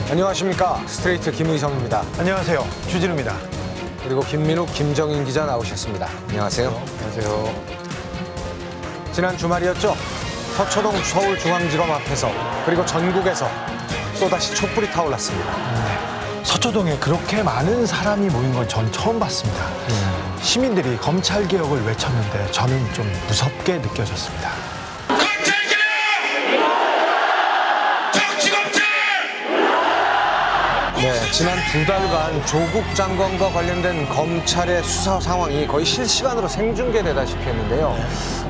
안녕하십니까. 스트레이트 김의성입니다. 안녕하세요. 주진우입니다. 그리고 김민욱, 김정인 기자 나오셨습니다. 안녕하세요. 안녕하세요. 지난 주말이었죠. 서초동 서울중앙지검 앞에서 그리고 전국에서 또다시 촛불이 타올랐습니다. 서초동에 그렇게 많은 사람이 모인 건 전 처음 봤습니다. 시민들이 검찰개혁을 외쳤는데 저는 좀 무섭게 느껴졌습니다. 네, 지난 2달간 조국 장관과 관련된 검찰의 수사 상황이 거의 실시간으로 생중계되다시피 했는데요.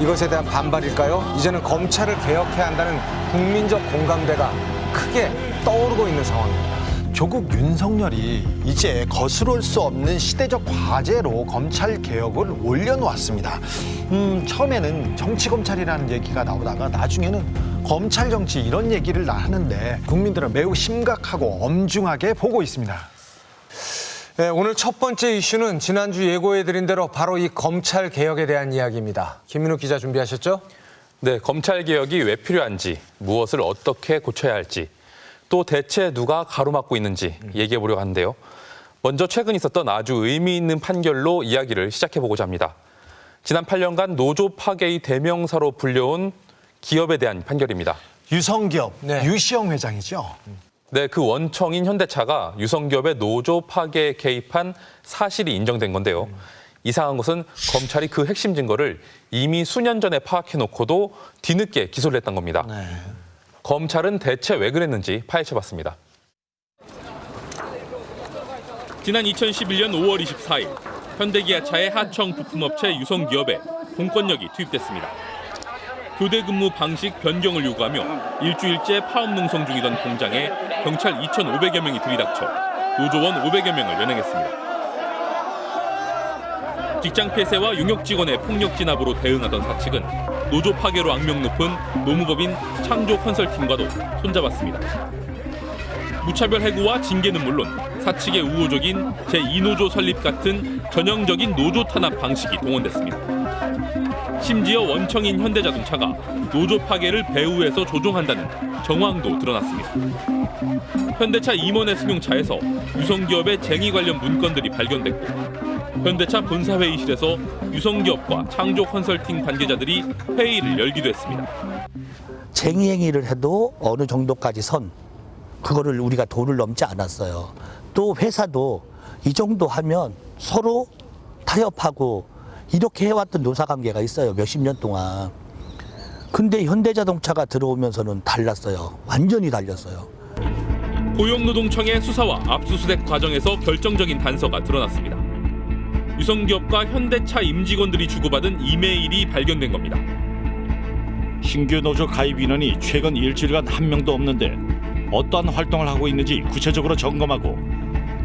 이것에 대한 반발일까요? 이제는 검찰을 개혁해야 한다는 국민적 공감대가 크게 떠오르고 있는 상황입니다. 조국 윤석열이 이제 거스를 수 없는 시대적 과제로 검찰 개혁을 올려놓았습니다. 처음에는 정치검찰이라는 얘기가 나오다가 나중에는 검찰 정치 이런 얘기를 하는데 국민들은 매우 심각하고 엄중하게 보고 있습니다. 네, 오늘 첫 번째 이슈는 지난주 예고해드린 대로 바로 이 검찰 개혁에 대한 이야기입니다. 김민욱 기자 준비하셨죠? 네, 검찰 개혁이 왜 필요한지, 무엇을 어떻게 고쳐야 할지, 또 대체 누가 가로막고 있는지 얘기해 보려고 하는데요. 먼저 최근 있었던 아주 의미 있는 판결로 이야기를 시작해 보고자 합니다. 지난 8년간 노조 파괴의 대명사로 불려온 기업에 대한 판결입니다. 유성기업, 네. 유시영 회장이죠. 네, 그 원청인 현대차가 유성기업의 노조 파괴에 개입한 사실이 인정된 건데요. 이상한 것은 검찰이 그 핵심 증거를 이미 수년 전에 파악해놓고도 뒤늦게 기소를 했던 겁니다. 네. 검찰은 대체 왜 그랬는지 파헤쳐봤습니다. 지난 2011년 5월 24일 현대기아차의 하청 부품업체 유성기업에 공권력이 투입됐습니다. 교대 근무 방식 변경을 요구하며 일주일째 파업 농성 중이던 공장에 경찰 2,500여 명이 들이닥쳐 노조원 500여 명을 연행했습니다. 직장 폐쇄와 용역 직원의 폭력 진압으로 대응하던 사측은 노조 파괴로 악명 높은 노무법인 창조 컨설팅과도 손잡았습니다. 무차별 해고와 징계는 물론 사측의 우호적인 제2노조 설립 같은 전형적인 노조 탄압 방식이 동원됐습니다. 심지어 원청인 현대자동차가 노조 파괴를 배후에서 조종한다는 정황도 드러났습니다. 현대차 임원의 승용차에서 유성기업의 쟁의 관련 문건들이 발견됐고 현대차 본사회의실에서 유성기업과 창조 컨설팅 관계자들이 회의를 열기도 했습니다. 쟁의 행위를 해도 어느 정도까지 그거를 우리가 도를 넘지 않았어요. 또 회사도 이 정도 하면 서로 타협하고 이렇게 해왔던 노사관계가 있어요. 몇십 년 동안. 근데 현대자동차가 들어오면서는 달랐어요. 완전히 달렸어요. 고용노동청의 수사와 압수수색 과정에서 결정적인 단서가 드러났습니다. 유성기업과 현대차 임직원들이 주고받은 이메일이 발견된 겁니다. 신규 노조 가입 인원이 최근 일주일간 한 명도 없는데 어떠한 활동을 하고 있는지 구체적으로 점검하고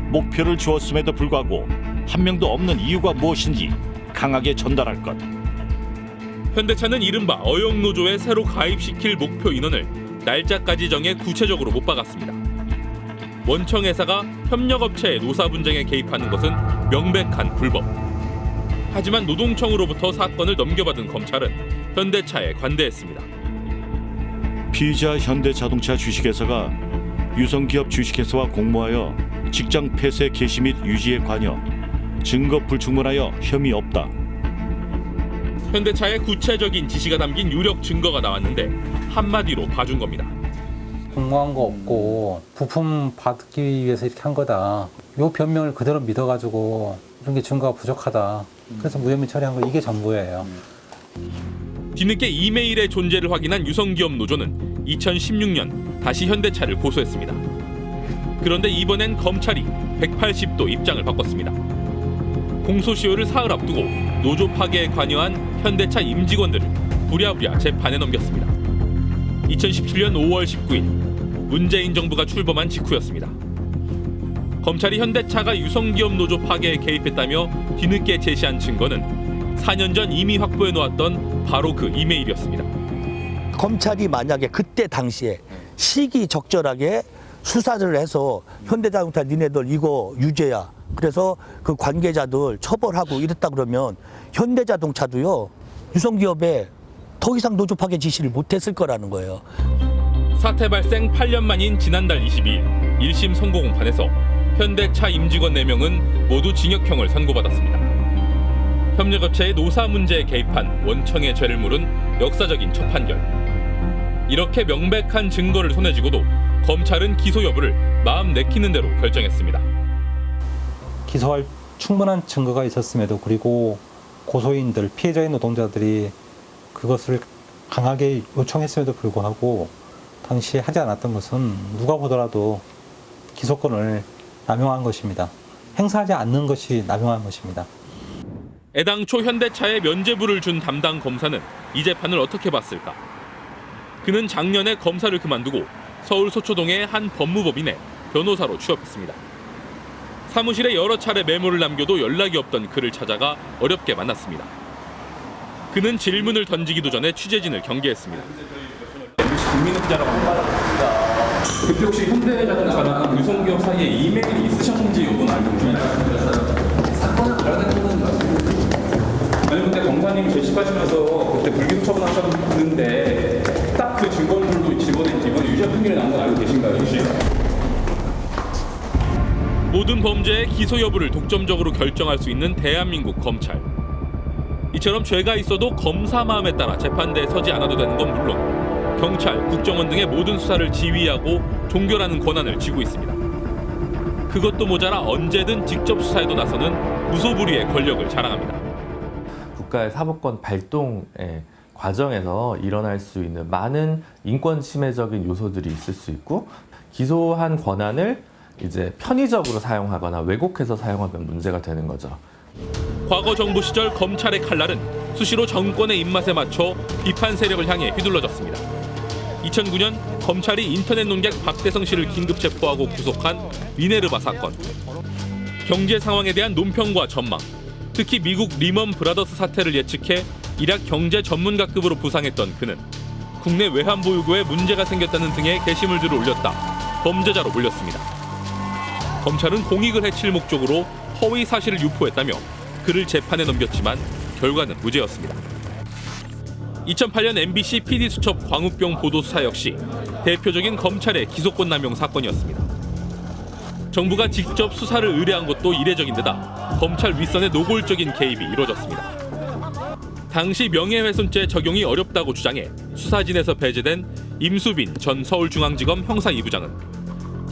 목표를 주었음에도 불구하고 한 명도 없는 이유가 무엇인지 강하게 전달할 것. 현대차는 이른바 어영노조에 새로 가입시킬 목표 인원을 날짜까지 정해 구체적으로 못 박았습니다. 원청회사가 협력업체의 노사 분쟁에 개입하는 것은 명백한 불법. 하지만 노동청으로부터 사건을 넘겨받은 검찰은 현대차에 관대했습니다. 피의자 현대자동차 주식회사가 유성기업 주식회사와 공모하여 직장 폐쇄 개시 및 유지에 관여, 증거 불충분하여 혐의 없다. 현대차의 구체적인 지시가 담긴 유력 증거가 나왔는데 한마디로 봐준 겁니다. 공모한 거 없고 부품 받기 위해서 이렇게 한 거다. 요 변명을 그대로 믿어가지고 이런 게 증거가 부족하다. 그래서 무혐의 처리한 거 이게 전부예요. 뒤늦게 이메일의 존재를 확인한 유성기업 노조는 2016년 다시 현대차를 고소했습니다. 그런데 이번엔 검찰이 180도 입장을 바꿨습니다. 공소시효를 사흘 앞두고 노조 파괴에 관여한 현대차 임직원들을 부랴부랴 재판에 넘겼습니다. 2017년 5월 19일 문재인 정부가 출범한 직후였습니다. 검찰이 현대차가 유성기업 노조 파괴에 개입했다며 뒤늦게 제시한 증거는 4년 전 이미 확보해 놓았던 바로 그 이메일이었습니다. 검찰이 만약에 그때 당시에 시기적절하게 수사를 해서 현대자동차 니네들 이거 유죄야. 그래서 그 관계자들 처벌하고 이랬다 그러면 현대자동차도요 유성기업에 더 이상 노조 파괴 지시를 못했을 거라는 거예요. 사태 발생 8년 만인 지난달 22일 1심 선고 공판에서 현대차 임직원 4명은 모두 징역형을 선고받았습니다. 협력업체의 노사 문제에 개입한 원청의 죄를 물은 역사적인 첫 판결. 이렇게 명백한 증거를 손에 쥐고도 검찰은 기소 여부를 마음 내키는 대로 결정했습니다. 기소할 충분한 증거가 있었음에도 그리고 고소인들, 피해자인 노동자들이 그것을 강하게 요청했음에도 불구하고 당시에 하지 않았던 것은 누가 보더라도 기소권을 남용한 것입니다. 행사하지 않는 것이 남용한 것입니다. 애당초 현대차에 면죄부를 준 담당 검사는 이 재판을 어떻게 봤을까? 그는 작년에 검사를 그만두고 서울 서초동의 한 법무법인에 변호사로 취업했습니다. 사무실에 여러 차례 메모를 남겨도 연락이 없던 그를 찾아가 어렵게 만났습니다. 그는 질문을 던지기도 전에 취재진을 경계했습니다. 국민의 기자라고 한말입니다. 그때 혹시 현대자동차랑 유성기업 사이에 이메일이 있으셨는지 여부는 알고 계시나요? 사건을 관련된 건 아니 그때 검사님이 제시하시면서 그때 불기소 처분하셨는데 딱 그 증거물도 집어낸 이번 유죄 판결이 난 건 알고 계신가요, 혹시? 모든 범죄의 기소 여부를 독점적으로 결정할 수 있는 대한민국 검찰. 이처럼 죄가 있어도 검사 마음에 따라 재판대에 서지 않아도 되는 건 물론 경찰, 국정원 등의 모든 수사를 지휘하고 종결하는 권한을 쥐고 있습니다. 그것도 모자라 언제든 직접 수사에도 나서는 무소불위의 권력을 자랑합니다. 국가의 사법권 발동의 과정에서 일어날 수 있는 많은 인권 침해적인 요소들이 있을 수 있고 기소한 권한을 이제 편의적으로 사용하거나 왜곡해서 사용하면 문제가 되는 거죠. 과거 정부 시절 검찰의 칼날은 수시로 정권의 입맛에 맞춰 비판 세력을 향해 휘둘러졌습니다. 2009년 검찰이 인터넷 논객 박대성 씨를 긴급 체포하고 구속한 미네르바 사건. 경제 상황에 대한 논평과 전망, 특히 미국 리먼 브라더스 사태를 예측해 일약 경제 전문가급으로 부상했던 그는 국내 외환보유고에 문제가 생겼다는 등의 게시물들을 올렸다 범죄자로 몰렸습니다. 검찰은 공익을 해칠 목적으로 허위 사실을 유포했다며 그를 재판에 넘겼지만 결과는 무죄였습니다. 2008년 MBC PD수첩 광우병 보도 수사 역시 대표적인 검찰의 기소권 남용 사건이었습니다. 정부가 직접 수사를 의뢰한 것도 이례적인 데다 검찰 윗선의 노골적인 개입이 이루어졌습니다. 당시 명예훼손죄 적용이 어렵다고 주장해 수사진에서 배제된 임수빈 전 서울중앙지검 형사 2부장은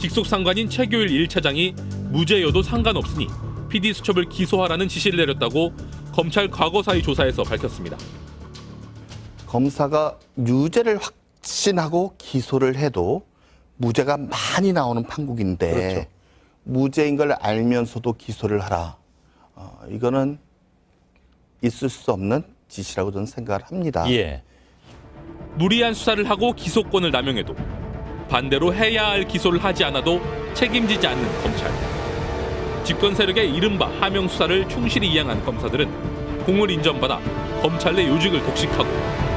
직속 상관인 최교일 1차장이 무죄여도 상관없으니 PD수첩을 기소하라는 지시를 내렸다고 검찰 과거사의 조사에서 밝혔습니다. 검사가 유죄를 확신하고 기소를 해도 무죄가 많이 나오는 판국인데 그렇죠. 무죄인 걸 알면서도 기소를 하라. 이거는 있을 수 없는 지시라고 저는 생각을 합니다. 예. 무리한 수사를 하고 기소권을 남용해도 반대로 해야 할 기소를 하지 않아도 책임지지 않는 검찰. 집권 세력의 이른바 하명 수사를 충실히 이행한 검사들은 공을 인정받아 검찰 내 요직을 독식하고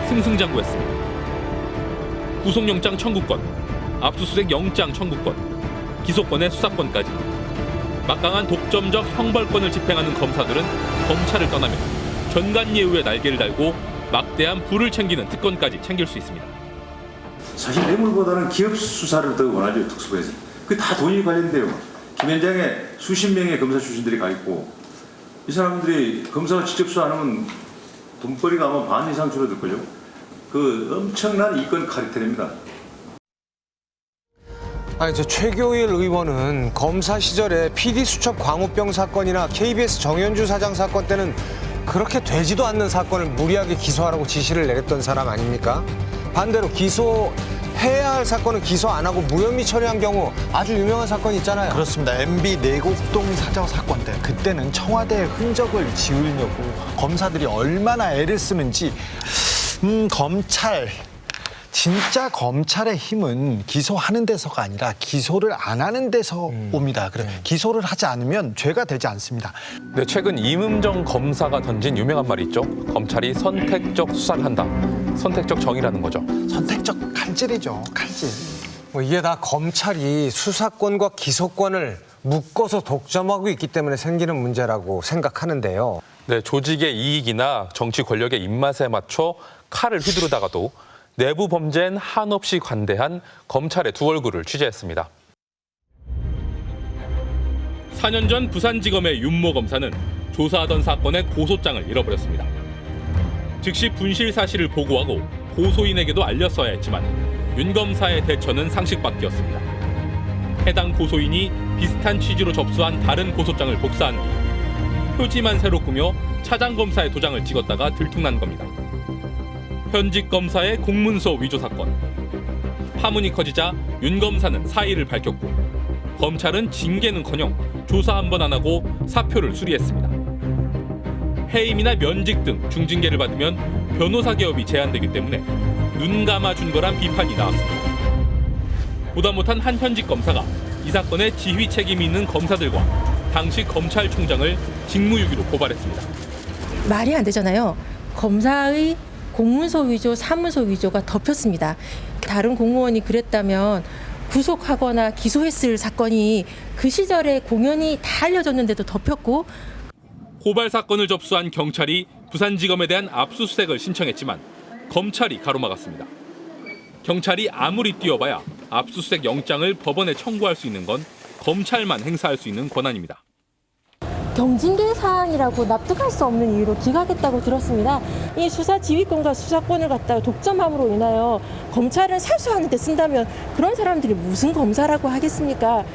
승승장구했습니다. 구속영장 청구권, 압수수색 영장 청구권, 기소권의 수사권까지 막강한 독점적 형벌권을 집행하는 검사들은 검찰을 떠나며 전관예우의 날개를 달고 막대한 부를 챙기는 특권까지 챙길 수 있습니다. 사실 뇌물보다는 기업 수사를 더 원하죠, 특수부에서. 그게 다 돈이 관련돼요. 김 현장에 수십 명의 검사 출신들이 가 있고 이 사람들이 검사가 직접 수사 안 하면 돈벌이가 아마 반 이상 줄어들걸요. 그 엄청난 이권 카르텔입니다. 아니, 저 최교일 의원은 검사 시절에 PD수첩 광우병 사건이나 KBS 정현주 사장 사건 때는 그렇게 되지도 않는 사건을 무리하게 기소하라고 지시를 내렸던 사람 아닙니까? 반대로 기소해야 할 사건은 기소 안 하고 무혐의 처리한 경우 아주 유명한 사건이 있잖아요. 그렇습니다. MB 내곡동 사저 사건 때 그때는 청와대의 흔적을 지우려고 검사들이 얼마나 애를 쓰는지 검찰 진짜 검찰의 힘은 기소하는 데서가 아니라 기소를 안 하는 데서 옵니다. 그래 기소를 하지 않으면 죄가 되지 않습니다. 네, 최근 임은정 검사가 던진 유명한 말이 있죠. 검찰이 선택적 수사를 한다. 선택적 정의라는 거죠. 선택적 칼질이죠. 칼질. 뭐 이게 다 검찰이 수사권과 기소권을 묶어서 독점하고 있기 때문에 생기는 문제라고 생각하는데요. 네, 조직의 이익이나 정치 권력의 입맛에 맞춰 칼을 휘두르다가도 내부 범죄엔 한없이 관대한 검찰의 두 얼굴을 취재했습니다. 4년 전 부산지검의 윤모 검사는 조사하던 사건의 고소장을 잃어버렸습니다. 즉시 분실 사실을 보고하고 고소인에게도 알렸어야 했지만 윤 검사의 대처는 상식밖이었습니다. 해당 고소인이 비슷한 취지로 접수한 다른 고소장을 복사한 뒤 표지만 새로 꾸며 차장 검사의 도장을 찍었다가 들통난 겁니다. 현직 검사의 공문서 위조 사건. 파문이 커지자 윤 검사는 사의를 밝혔고 검찰은 징계는커녕 조사 한 번 안 하고 사표를 수리했습니다. 해임이나 면직 등 중징계를 받으면 변호사 개업이 제한되기 때문에 눈 감아준 거란 비판이 나왔습니다. 보다 못한 한 현직 검사가 이 사건에 지휘 책임이 있는 검사들과 당시 검찰총장을 직무유기로 고발했습니다. 말이 안 되잖아요. 검사의 공문서 위조, 사문서 위조가 덮였습니다. 다른 공무원이 그랬다면 구속하거나 기소했을 사건이 그 시절에 공연이 다 알려졌는데도 덮였고, 고발 사건을 접수한 경찰이 부산지검에 대한 압수수색을 신청했지만 검찰이 가로막았습니다. 경찰이 아무리 뛰어봐야 압수수색 영장을 법원에 청구할 수 있는 건 검찰만 행사할 수 있는 권한입니다. 경징계 사항이라고 납득할 수 없는 이유로 기각했다고 들었습니다. 이 수사 지휘권과 수사권을 갖다가 독점함으로 인하여 검찰을 살수하는 데 쓴다면 그런 사람들이 무슨 검사라고 하겠습니까?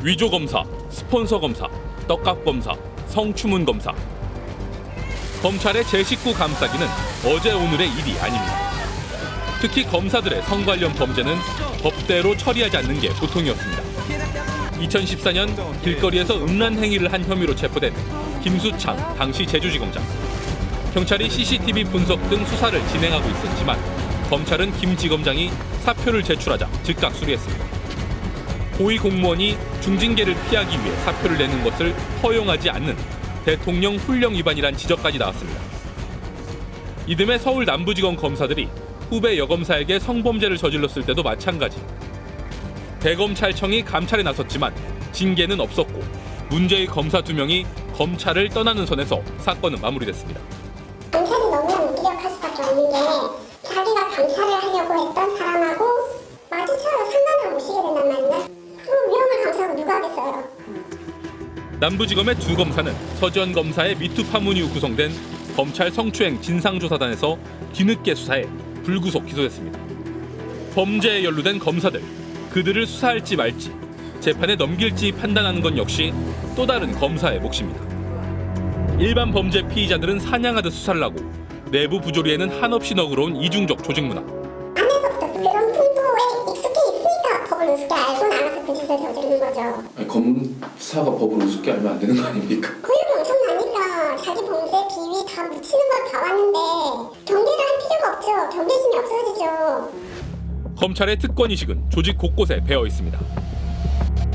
위조 검사, 스폰서 검사, 떡값 검사, 성추문 검사. 검찰의 제 식구 감싸기는 어제 오늘의 일이 아닙니다. 특히 검사들의 성 관련 범죄는 법대로 처리하지 않는 게 보통이었습니다. 2014년 길거리에서 음란 행위를 한 혐의로 체포된 김수창 당시 제주지검장. 경찰이 CCTV 분석 등 수사를 진행하고 있었지만 검찰은 김 지검장이 사표를 제출하자 즉각 수리했습니다. 고위 공무원이 중징계를 피하기 위해 사표를 내는 것을 허용하지 않는 대통령 훈령 위반이란 지적까지 나왔습니다. 이듬해 서울 남부지검 검사들이 후배 여검사에게 성범죄를 저질렀을 때도 마찬가지. 대검찰청이 감찰에 나섰지만 징계는 없었고 문제의 검사 2명이 검찰을 떠나는 선에서 사건은 마무리됐습니다. 검찰이 너무나 무기력할 수밖에 없는 게 자기가 감찰을 하려고 했던 사람하고 마주쳐서 상관을 모시게 된단 말이야. 그럼 위험한 감사하고 누가 하겠어요. 남부지검의 두 검사는 서지현 검사의 미투 파문 이후 구성된 검찰 성추행 진상조사단에서 뒤늦게 수사해 불구속 기소됐습니다. 범죄에 연루된 검사들, 그들을 수사할지 말지, 재판에 넘길지 판단하는 건 역시 또 다른 검사의 몫입니다. 일반 범죄 피의자들은 사냥하듯 수사를 하고 내부 부조리에는 한없이 너그러운 이중적 조직 문화. 안에서부터 그런 풍토에 익숙해 있으니까 법을 우습게 알고 나가서 그 짓을 저지르는 거죠. 아니, 검사가 법을 우습게 알면 안 되는 거 아닙니까? 고용이 엄청나니까 자기 범죄 비위 다 묻히는 걸 봐왔는데 경계를 할 필요가 없죠. 경계심이 없어지죠. 검찰의 특권의식은 조직 곳곳에 배어 있습니다.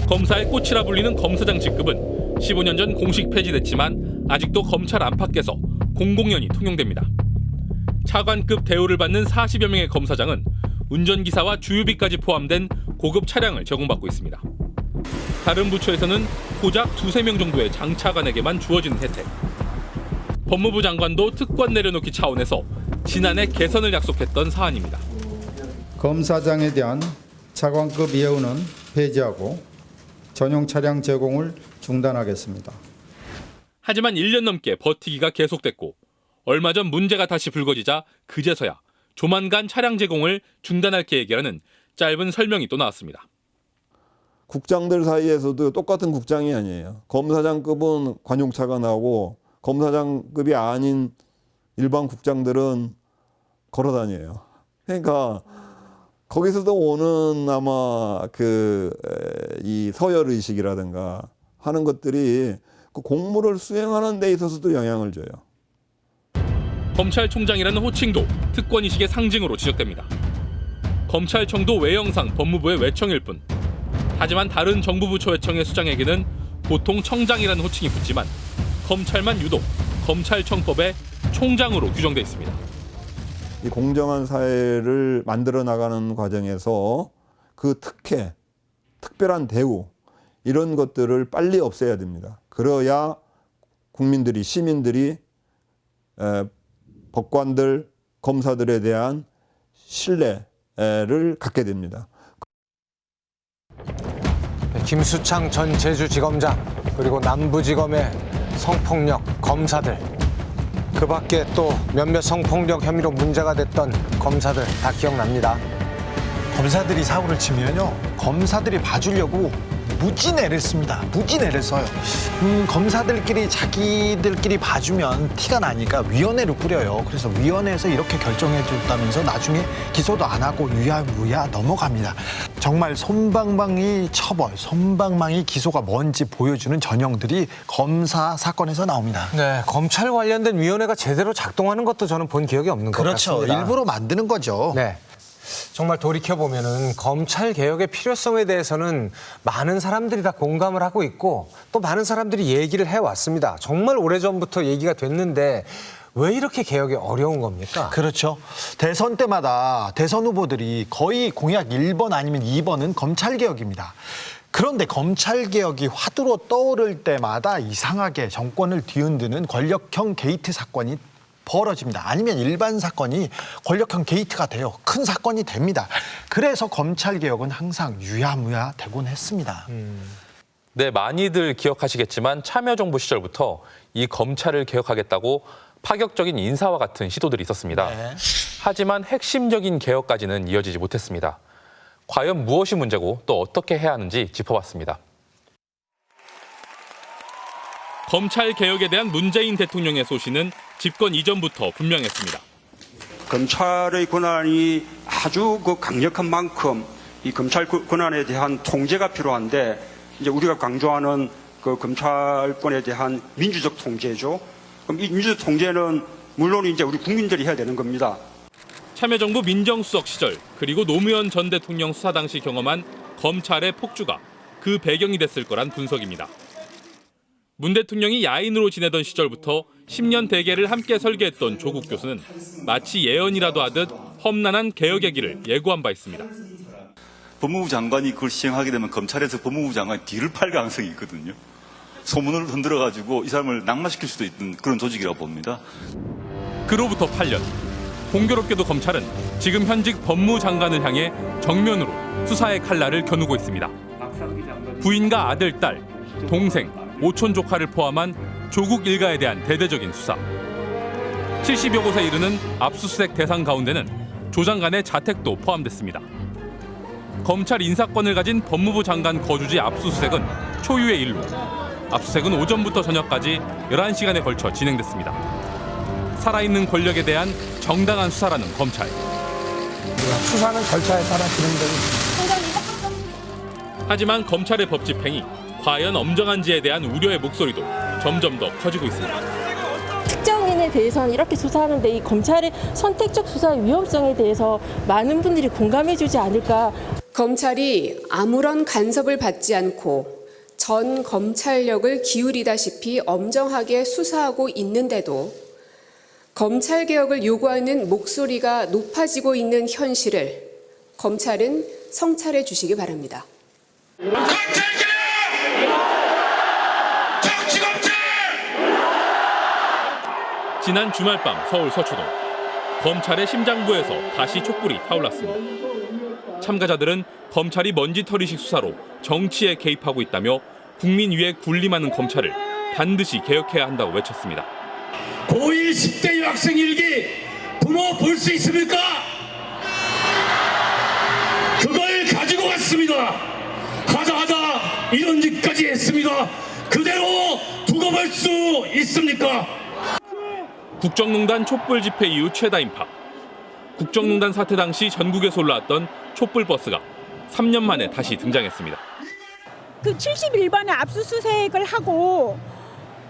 검사의 꽃이라 불리는 검사장 직급은 15년 전 공식 폐지됐지만 아직도 검찰 안팎에서 공공연히 통용됩니다. 차관급 대우를 받는 40여 명의 검사장은 운전기사와 주유비까지 포함된 고급 차량을 제공받고 있습니다. 다른 부처에서는 고작 2-3명 정도의 장차관에게만 주어지는 혜택. 법무부 장관도 특권 내려놓기 차원에서 지난해 개선을 약속했던 사안입니다. 검사장에 대한 차관급 예우는 폐지하고 전용 차량 제공을 중단하겠습니다. 하지만 1년 넘게 버티기가 계속됐고 얼마 전 문제가 다시 불거지자 그제서야 조만간 차량 제공을 중단할 계획이라는 짧은 설명이 또 나왔습니다. 국장들 사이에서도 똑같은 국장이 아니에요. 검사장급은 관용차가 나오고 검사장급이 아닌 일반 국장들은 걸어 다녀요. 그러니까 거기서도 오는 아마 이 서열 의식이라든가 하는 것들이 그 공무를 수행하는 데 있어서도 영향을 줘요. 검찰총장이라는 호칭도 특권의식의 상징으로 지적됩니다. 검찰청도 외형상 법무부의 외청일 뿐. 하지만 다른 정부 부처 외청의 수장에게는 보통 청장이라는 호칭이 붙지만 검찰만 유독 검찰청법에 총장으로 규정돼 있습니다. 이 공정한 사회를 만들어 나가는 과정에서 그 특혜, 특별한 대우 이런 것들을 빨리 없애야 됩니다. 그래야 국민들이, 시민들이 법관들, 검사들에 대한 신뢰를 갖게 됩니다. 김수창 전 제주지검장 그리고 남부지검의 성폭력 검사들 그 밖에 또 몇몇 성폭력 혐의로 문제가 됐던 검사들 다 기억납니다. 검사들이 사고를 치면요, 검사들이 봐주려고 무지내를 씁니다. 무지내를 써요. 검사들끼리 자기들끼리 봐주면 티가 나니까 위원회를 꾸려요. 그래서 위원회에서 이렇게 결정해 줬다면서 나중에 기소도 안 하고 유야무야 넘어갑니다. 정말 솜방망이 처벌, 솜방망이 기소가 뭔지 보여주는 전형들이 검사 사건에서 나옵니다. 네, 검찰 관련된 위원회가 제대로 작동하는 것도 저는 본 기억이 없는 것 같습니다. 그렇죠. 일부러 만드는 거죠. 네. 정말 돌이켜보면은 검찰 개혁의 필요성에 대해서는 많은 사람들이 다 공감을 하고 있고 또 많은 사람들이 얘기를 해왔습니다. 정말 오래전부터 얘기가 됐는데 왜 이렇게 개혁이 어려운 겁니까? 그렇죠. 대선 때마다 대선 후보들이 거의 공약 1번 아니면 2번은 검찰개혁입니다. 그런데 검찰개혁이 화두로 떠오를 때마다 이상하게 정권을 뒤흔드는 권력형 게이트 사건이 벌어집니다. 아니면 일반 사건이 권력형 게이트가 돼요. 큰 사건이 됩니다. 그래서 검찰개혁은 항상 유야무야 되곤 했습니다. 네, 많이들 기억하시겠지만 참여정부 시절부터 이 검찰을 개혁하겠다고 파격적인 인사와 같은 시도들이 있었습니다. 네. 하지만 핵심적인 개혁까지는 이어지지 못했습니다. 과연 무엇이 문제고 또 어떻게 해야 하는지 짚어봤습니다. 검찰 개혁에 대한 문재인 대통령의 소신은 집권 이전부터 분명했습니다. 검찰의 권한이 아주 강력한 만큼 이 검찰 권한에 대한 통제가 필요한데 이제 우리가 강조하는 그 검찰권에 대한 민주적 통제죠. 그럼 이 민주적 통제는 물론 이제 우리 국민들이 해야 되는 겁니다. 참여정부 민정수석 시절 그리고 노무현 전 대통령 수사 당시 경험한 검찰의 폭주가 그 배경이 됐을 거란 분석입니다. 문 대통령이 야인으로 지내던 시절부터 10년 대계를 함께 설계했던 조국 교수는 마치 예언이라도 하듯 험난한 개혁의 길을 예고한 바 있습니다. 법무부 장관이 그걸 시행하게 되면 검찰에서 법무부 장관이 뒤를 팔 가능성이 있거든요. 소문을 흔들어가지고 이 사람을 낙마시킬 수도 있는 그런 조직이라고 봅니다. 그로부터 8년. 공교롭게도 검찰은 지금 현직 법무장관을 향해 정면으로 수사의 칼날을 겨누고 있습니다. 부인과 아들, 딸, 동생, 오촌 조카를 포함한 조국 일가에 대한 대대적인 수사. 70여 곳에 이르는 압수수색 대상 가운데는 조 장관의 자택도 포함됐습니다. 검찰 인사권을 가진 법무부 장관 거주지 압수수색은 초유의 일로 압수수색은 오전부터 저녁까지 11시간에 걸쳐 진행됐습니다. 살아있는 권력에 대한 정당한 수사라는 검찰. 수사는 절차에 따라 진행되고 하지만 검찰의 법 집행이 과연 엄정한지에 대한 우려의 목소리도 점점 더 커지고 있습니다. 특정인에 대해서는 이렇게 수사하는데 이 검찰의 선택적 수사의 위험성에 대해서 많은 분들이 공감해주지 않을까. 검찰이 아무런 간섭을 받지 않고 전 검찰력을 기울이다시피 엄정하게 수사하고 있는데도 검찰개혁을 요구하는 목소리가 높아지고 있는 현실을 검찰은 성찰해 주시기 바랍니다. 지난 주말 밤 서울 서초동. 검찰의 심장부에서 다시 촛불이 타올랐습니다. 참가자들은 검찰이 먼지털이식 수사로 정치에 개입하고 있다며 국민 위에 군림하는 검찰을 반드시 개혁해야 한다고 외쳤습니다. 고1 10대 여학생 일기 부모 볼 수 있습니까? 그걸 가지고 갔습니다. 하다 이런 짓까지 했습니다. 그대로 두고 볼 수 있습니까? 국정농단 촛불 집회 이후 최다 인파. 국정농단 사태 당시 전국에서 올라왔던 촛불버스가 3년 만에 다시 등장했습니다. 그 71번에 압수수색을 하고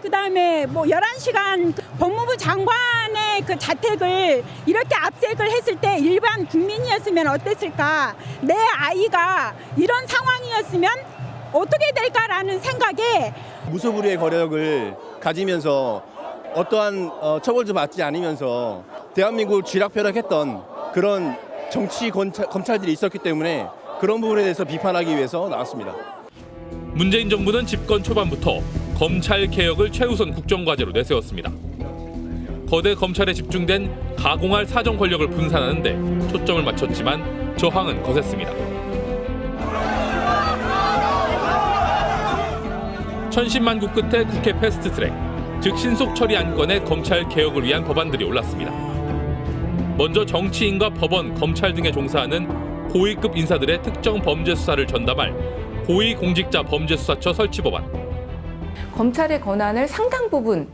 그다음에 11시간 법무부 장관의 그 자택을 이렇게 압색을 했을 때 일반 국민이었으면 어땠을까? 내 아이가 이런 상황이었으면 어떻게 될까라는 생각에 무소불위의 거력을 가지면서 어떠한 처벌도 받지 않으면서 대한민국을 쥐락펴락했던 그런 정치 검찰들이 있었기 때문에 그런 부분에 대해서 비판하기 위해서 나왔습니다. 문재인 정부는 집권 초반부터 검찰 개혁을 최우선 국정과제로 내세웠습니다. 거대 검찰에 집중된 가공할 사정 권력을 분산하는 데 초점을 맞췄지만 저항은 거셌습니다. 천신만고 끝에 국회 패스트트랙, 즉 신속 처리 안건에 검찰 개혁을 위한 법안들이 올랐습니다. 먼저 정치인과 법원, 검찰 등에 종사하는 고위급 인사들의 특정 범죄 수사를 전담할 고위공직자범죄수사처 설치 법안. 검찰의 권한을 상당 부분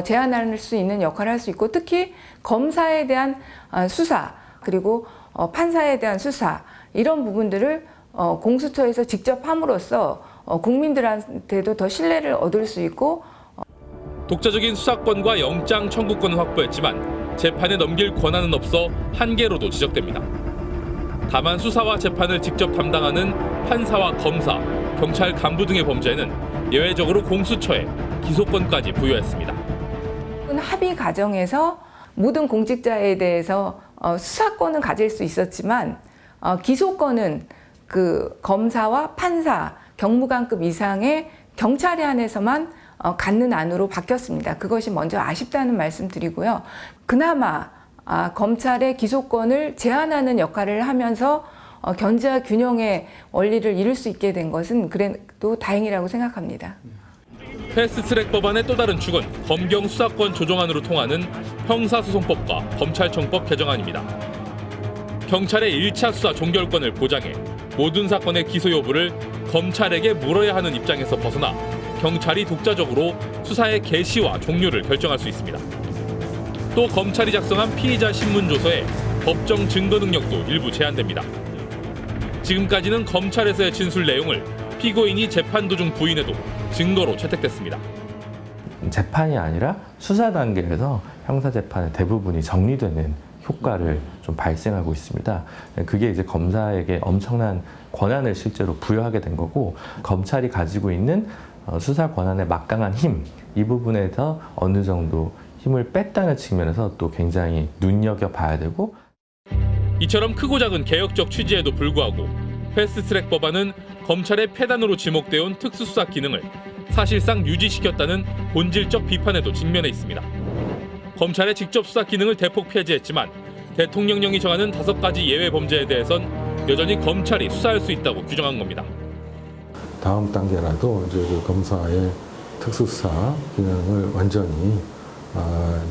제한할 수 있는 역할을 할 수 있고, 특히 검사에 대한 수사, 그리고 판사에 대한 수사, 이런 부분들을 공수처에서 직접 함으로써 국민들한테도 더 신뢰를 얻을 수 있고. 독자적인 수사권과 영장 청구권은 확보했지만 재판에 넘길 권한은 없어 한계로도 지적됩니다. 다만 수사와 재판을 직접 담당하는 판사와 검사, 경찰 간부 등의 범죄는 예외적으로 공수처에 기소권까지 부여했습니다. 합의 과정에서 모든 공직자에 대해서 수사권은 가질 수 있었지만 기소권은 그 검사와 판사, 경무관급 이상의 경찰에 한해서만 갖는 안으로 바뀌었습니다. 그것이 먼저 아쉽다는 말씀 드리고요. 그나마 검찰의 기소권을 제한하는 역할을 하면서 견제와 균형의 원리를 이룰 수 있게 된 것은 그래도 다행이라고 생각합니다. 패스트트랙 법안의 또 다른 축은 검경 수사권 조정안으로 통하는 형사소송법과 검찰청법 개정안입니다. 경찰의 1차 수사 종결권을 보장해 모든 사건의 기소 여부를 검찰에게 물어야 하는 입장에서 벗어나 경찰이 독자적으로 수사의 개시와 종료를 결정할 수 있습니다. 또 검찰이 작성한 피의자 신문조서의 법정 증거 능력도 일부 제한됩니다. 지금까지는 검찰에서의 진술 내용을 피고인이 재판 도중 부인해도 증거로 채택됐습니다. 재판이 아니라 수사 단계에서 형사재판의 대부분이 정리되는 효과를 좀 발생하고 있습니다. 그게 이제 검사에게 엄청난 권한을 실제로 부여하게 된 거고, 검찰이 가지고 있는 수사 권한의 막강한 힘, 이 부분에서 어느 정도 힘을 뺐다는 측면에서 또 굉장히 눈여겨봐야 되고. 이처럼 크고 작은 개혁적 취지에도 불구하고 패스트트랙 법안은 검찰의 폐단으로 지목되어 온 특수수사 기능을 사실상 유지시켰다는 본질적 비판에도 직면해 있습니다. 검찰의 직접 수사 기능을 대폭 폐지했지만 대통령령이 정하는 5가지 예외 범죄에 대해선 여전히 검찰이 수사할 수 있다고 규정한 겁니다. 다음 단계라도 이제 그 검사의 특수수사 기능을 완전히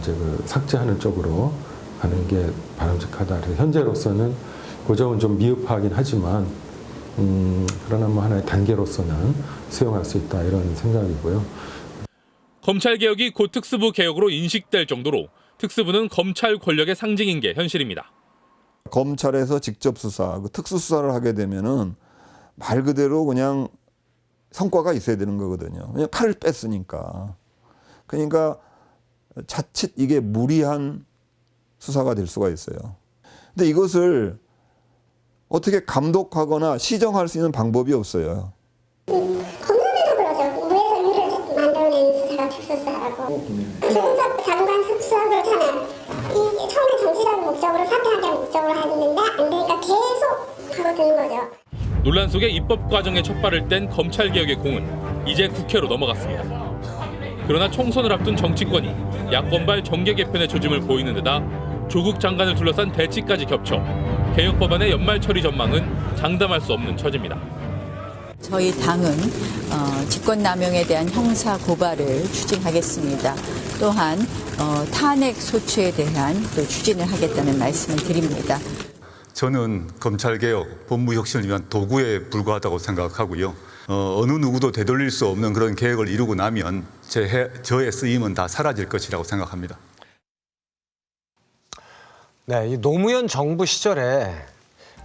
이제 그 삭제하는 쪽으로 가는 게 바람직하다. 현재로서는 그 점은 좀 미흡하긴 하지만 그러나 뭐 하나의 단계로서는 수용할 수 있다, 이런 생각이고요. 검찰 개혁이 곧 특수부 개혁으로 인식될 정도로 특수부는 검찰 권력의 상징인 게 현실입니다. 검찰에서 직접 수사, 그 특수수사를 하게 되면은 말 그대로 그냥 성과가 있어야 되는 거거든요. 그냥 칼을 뺐으니까. 그러니까 자칫 이게 무리한 수사가 될 수가 있어요. 근데 이것을 어떻게 감독하거나 시정할 수 있는 방법이 없어요. 검사들도 그러죠. 무에서 유를 만들어내는 수사가 특수수사라고. 조국 장관 특수수사 그렇잖아요. 처음에 정치적 목적으로 사퇴하자는 목적으로 했는데 안 되니까 계속 파고드는 거죠. 논란 속에 입법 과정에 첫 발을 뗀 검찰 개혁의 공은 이제 국회로 넘어갔습니다. 그러나 총선을 앞둔 정치권이 야권발 정계 개편의 조짐을 보이는 데다 조국 장관을 둘러싼 대치까지 겹쳐 개혁 법안의 연말 처리 전망은 장담할 수 없는 처지입니다. 저희 당은 직권남용에 대한 형사 고발을 추진하겠습니다. 또한 탄핵 소추에 대한 또 추진을 하겠다는 말씀을 드립니다. 저는 검찰개혁, 법무혁신을 위한 도구에 불과하다고 생각하고요. 어느 누구도 되돌릴 수 없는 그런 계획을 이루고 나면 저의 쓰임은 다 사라질 것이라고 생각합니다. 네, 이 노무현 정부 시절에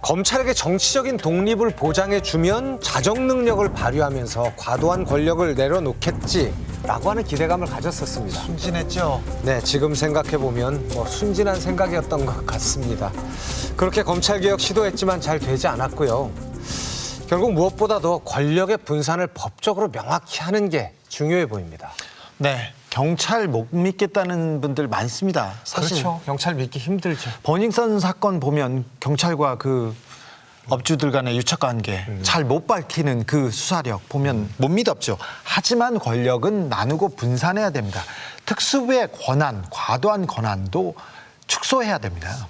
검찰에게 정치적인 독립을 보장해주면 자정 능력을 발휘하면서 과도한 권력을 내려놓겠지라고 하는 기대감을 가졌었습니다. 순진했죠. 네, 지금 생각해보면 순진한 생각이었던 것 같습니다. 그렇게 검찰개혁 시도했지만 잘 되지 않았고요. 결국 무엇보다도 권력의 분산을 법적으로 명확히 하는 게 중요해 보입니다. 네, 경찰 못 믿겠다는 분들 많습니다. 사실. 그렇죠. 경찰 믿기 힘들죠. 버닝썬 사건 보면 경찰과 그 업주들 간의 유착관계 잘 못 밝히는 그 수사력 보면 못 믿었죠. 하지만 권력은 나누고 분산해야 됩니다. 특수부의 권한, 과도한 권한도 축소해야 됩니다.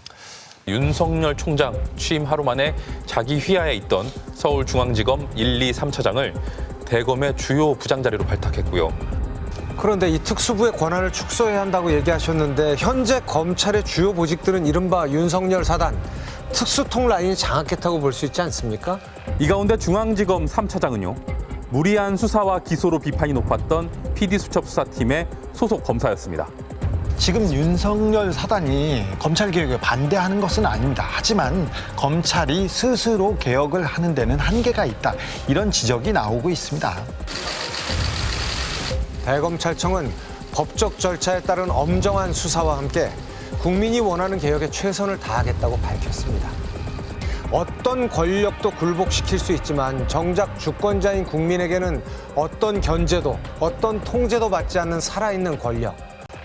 윤석열 총장 취임 하루 만에 자기 휘하에 있던 서울중앙지검 1, 2, 3차장을 대검의 주요 부장 자리로 발탁했고요. 그런데 이 특수부의 권한을 축소해야 한다고 얘기하셨는데 현재 검찰의 주요 보직들은 이른바 윤석열 사단, 특수통 라인이 장악했다고 볼 수 있지 않습니까? 이 가운데 중앙지검 3차장은요. 무리한 수사와 기소로 비판이 높았던 PD수첩수사팀의 소속 검사였습니다. 지금 윤석열 사단이 검찰 개혁에 반대하는 것은 아닙니다. 하지만 검찰이 스스로 개혁을 하는 데는 한계가 있다. 이런 지적이 나오고 있습니다. 대검찰청은 법적 절차에 따른 엄정한 수사와 함께 국민이 원하는 개혁에 최선을 다하겠다고 밝혔습니다. 어떤 권력도 굴복시킬 수 있지만 정작 주권자인 국민에게는 어떤 견제도, 어떤 통제도 받지 않는 살아있는 권력,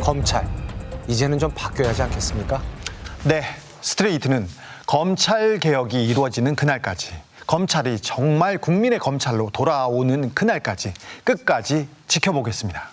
검찰. 이제는 좀 바뀌어야 하지 않겠습니까? 네, 스트레이트는 검찰 개혁이 이루어지는 그날까지, 검찰이 정말 국민의 검찰로 돌아오는 그날까지 끝까지 지켜보겠습니다.